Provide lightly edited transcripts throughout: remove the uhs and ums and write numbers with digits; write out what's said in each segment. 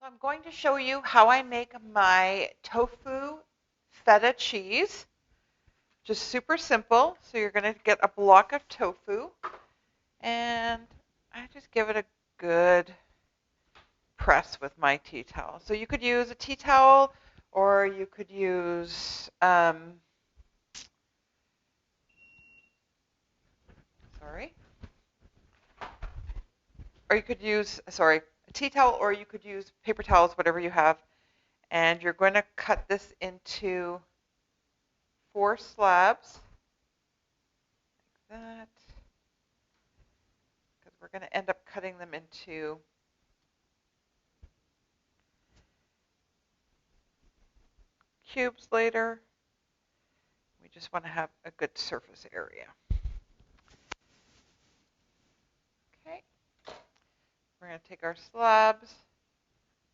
So I'm going to show you how I make my tofu feta cheese. Just super simple. So you're going to get a block of tofu and I just give it a good press with my tea towel. So you could use a tea towel or you could use, sorry, or you could use, sorry, a tea towel or you could use paper towels, whatever you have. And you're going to cut this into 4 slabs like that. Because we're going to end up cutting them into cubes later. We just want to have a good surface area. Okay, we're going to take our slabs,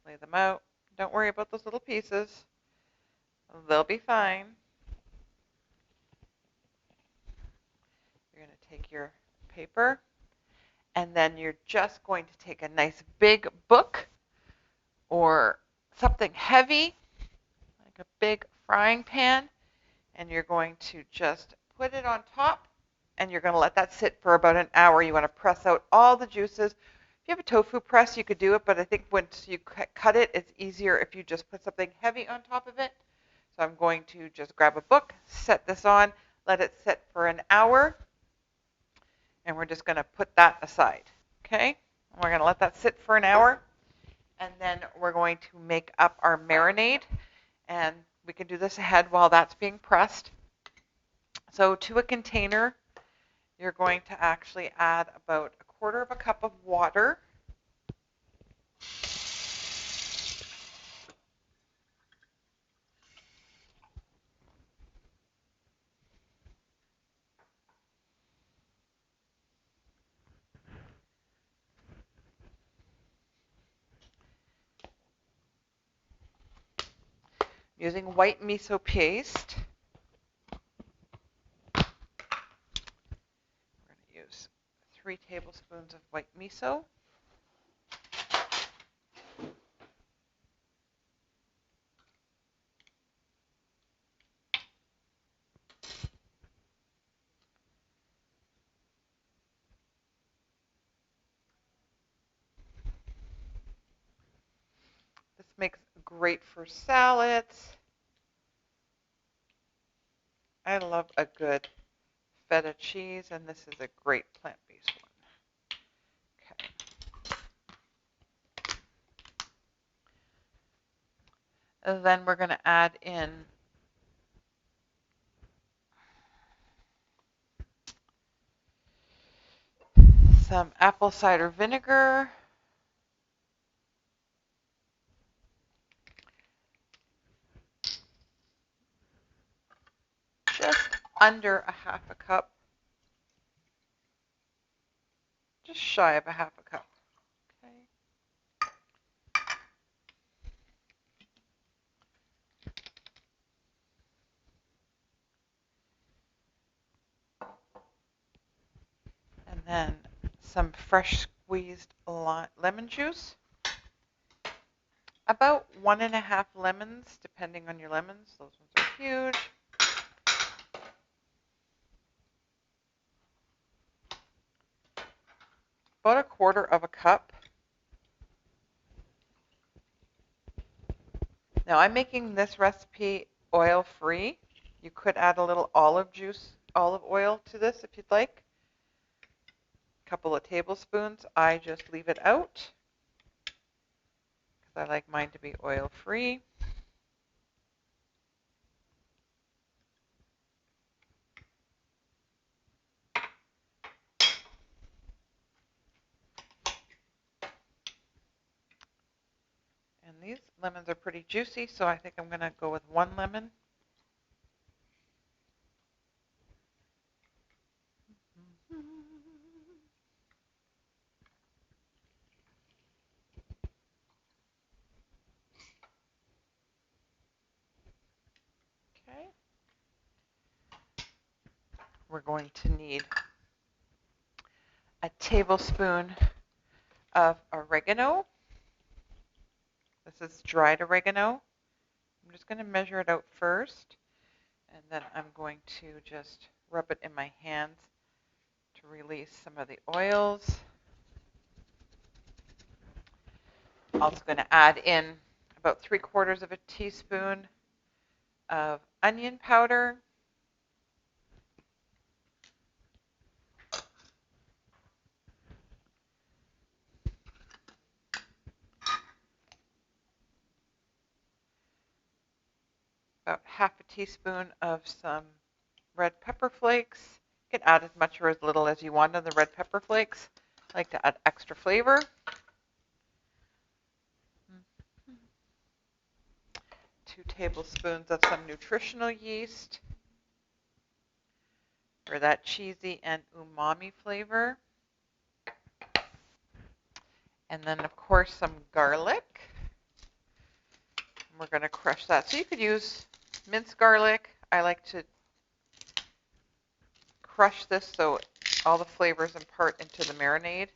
lay them out. Don't worry about those little pieces. They'll be fine. You're going to take your paper, and then you're just going to take a nice big book or something heavy, like a big frying pan, and you're going to just put it on top, and you're going to let that sit for about an hour. You want to press out all the juices. If you have a tofu press, you could do it, but I think once you cut it, it's easier if you just put something heavy on top of it. So I'm going to just grab a book, set this on, let it sit for an hour, and we're just going to put that aside. Okay? We're going to let that sit for an hour, and then we're going to make up our marinade, and we can do this ahead while that's being pressed. So to a container, you're going to actually add about 1/4 cup of water. Using white miso paste. We're going to use 3 tablespoons of white miso. This makes great for salads. I love a good feta cheese, and this is a great plant-based one. Okay. And then we're going to add in some apple cider vinegar. Just under a 1/2 cup. Just shy of a 1/2 cup. Okay. And then some fresh squeezed lemon juice. About 1½ lemons, depending on your lemons. Those ones are huge. About 1/4 cup. Now I'm making this recipe oil-free. You could add a little olive oil to this if you'd like. A couple of tablespoons. I just leave it out because I like mine to be oil-free. And these lemons are pretty juicy, so I think I'm going to go with 1 lemon. Okay. We're going to need a tablespoon of oregano. This is dried oregano. I'm just going to measure it out first, and then I'm going to just rub it in my hands to release some of the oils. I'm also going to add in about 3/4 of a teaspoon of onion powder. About 1/2 teaspoon of some red pepper flakes. You can add as much or as little as you want of the red pepper flakes. I like to add extra flavor. 2 tablespoons of some nutritional yeast for that cheesy and umami flavor. And then, of course, some garlic. And we're going to crush that. So you could use minced garlic. I like to crush this so all the flavors impart into the marinade.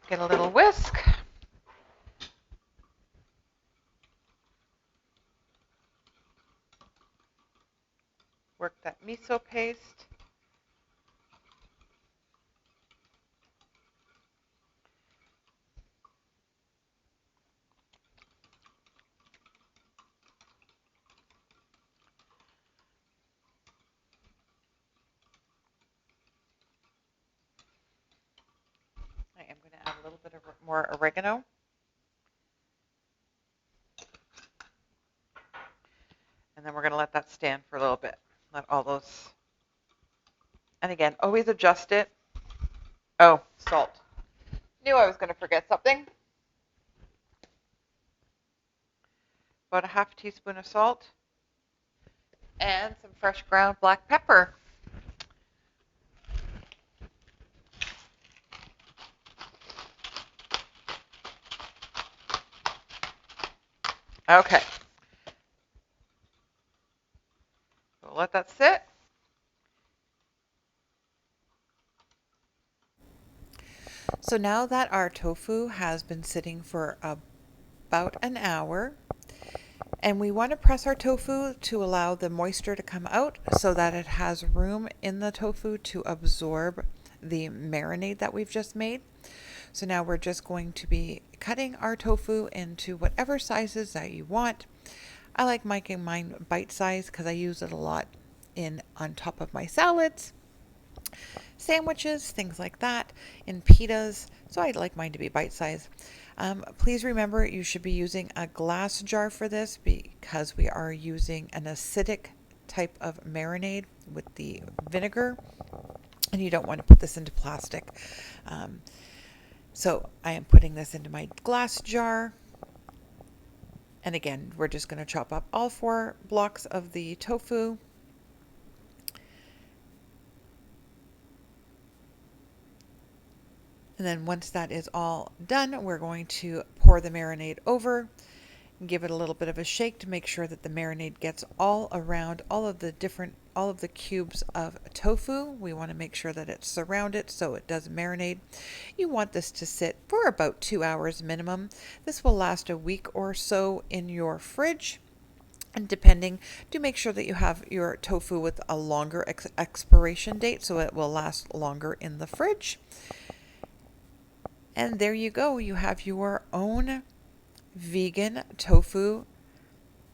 Get a little whisk. Work that miso paste. I am going to add a little bit of more oregano. And then we're going to let that stand for a little bit. Let all those, and again, always adjust it. Oh, salt. Knew I was going to forget something. About a 1/2 teaspoon of salt. And some fresh ground black pepper. Okay. So let that sit. So now that our tofu has been sitting for about an hour, and we want to press our tofu to allow the moisture to come out so that it has room in the tofu to absorb the marinade that we've just made. So now we're just going to be cutting our tofu into whatever sizes that you want. I like making mine bite size because I use it a lot on top of my salads, sandwiches, things like that, in pitas. So I'd like mine to be bite size. Please remember you should be using a glass jar for this because we are using an acidic type of marinade with the vinegar, and you don't want to put this into plastic. So I am putting this into my glass jar. And again, we're just going to chop up all 4 blocks of the tofu. And then once that is all done, we're going to pour the marinade over, give it a little bit of a shake to make sure that the marinade gets all around all of the cubes of tofu. We want to make sure that it's surrounded so it does marinate. You want this to sit for about 2 hours minimum. This will last a week or so in your fridge. And depending, do make sure that you have your tofu with a longer expiration date so it will last longer in the fridge. And there you go. You have your own vegan tofu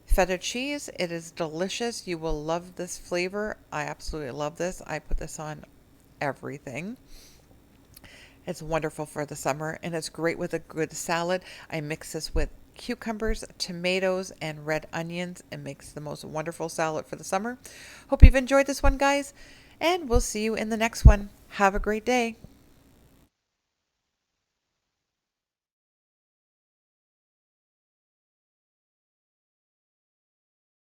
feta cheese. It is delicious. You will love this flavor. I absolutely love this. I put this on everything. It's wonderful for the summer, and it's great with a good salad. I mix this with cucumbers, tomatoes, and red onions. It makes the most wonderful salad for the summer. Hope you've enjoyed this one, guys, and we'll see you in the next one. Have a great day.